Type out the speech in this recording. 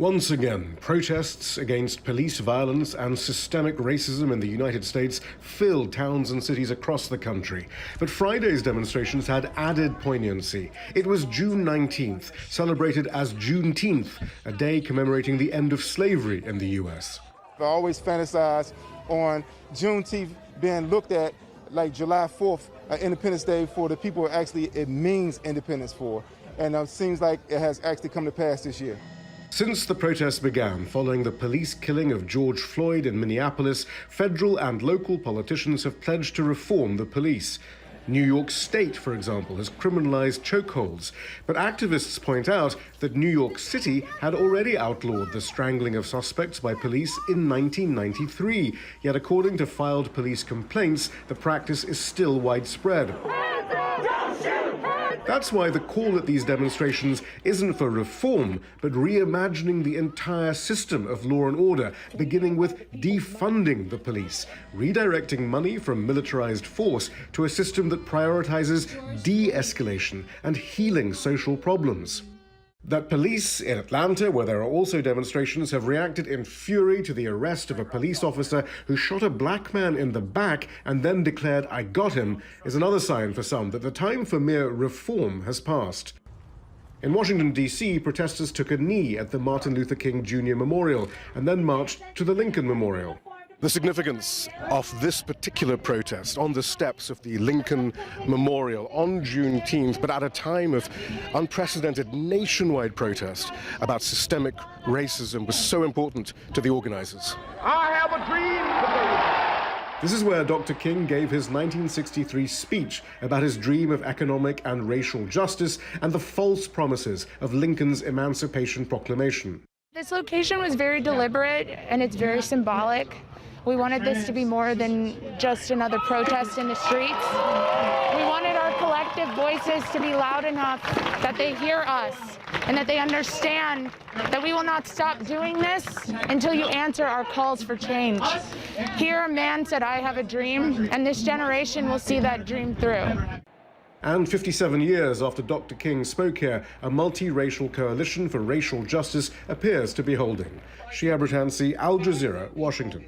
Once again, protests against police violence and systemic racism in the United States filled towns and cities across the country. But Friday's demonstrations had added poignancy. It was June 19th, celebrated as Juneteenth, a day commemorating the end of slavery in the U.S. I always fantasize on Juneteenth being looked at like July 4th, Independence Day for the people it means independence for. And it seems like it has actually come to pass this year. Since the protests began following the police killing of George Floyd in Minneapolis, federal and local politicians have pledged to reform the police. New York State, for example, has criminalized chokeholds. But activists point out that New York City had already outlawed the strangling of suspects by police in 1993. Yet according to filed police complaints, the practice is still widespread. That's why the call at these demonstrations isn't for reform, but reimagining the entire system of law and order, beginning with defunding the police, redirecting money from militarized force to a system that prioritizes de-escalation and healing social problems. That police in Atlanta, where there are also demonstrations, have reacted in fury to the arrest of a police officer who shot a black man in the back and then declared, "I got him," is another sign for some that the time for mere reform has passed. In Washington, D.C., protesters took a knee at the Martin Luther King Jr. Memorial and then marched to the Lincoln Memorial. The significance of this particular protest on the steps of the Lincoln Memorial on Juneteenth, but at a time of unprecedented nationwide protest about systemic racism, was so important to the organizers. I have a dream. This is where Dr. King gave his 1963 speech about his dream of economic and racial justice and the false promises of Lincoln's Emancipation Proclamation. This location was very deliberate and it's very symbolic. We wanted this to be more than just another protest in the streets. We wanted our collective voices to be loud enough that they hear us and that they understand that we will not stop doing this until you answer our calls for change. Here a man said, "I have a dream," and this generation will see that dream through. And 57 years after Dr. King spoke here, a multiracial coalition for racial justice appears to be holding. Shihab, Rattansi, Al Jazeera, Washington.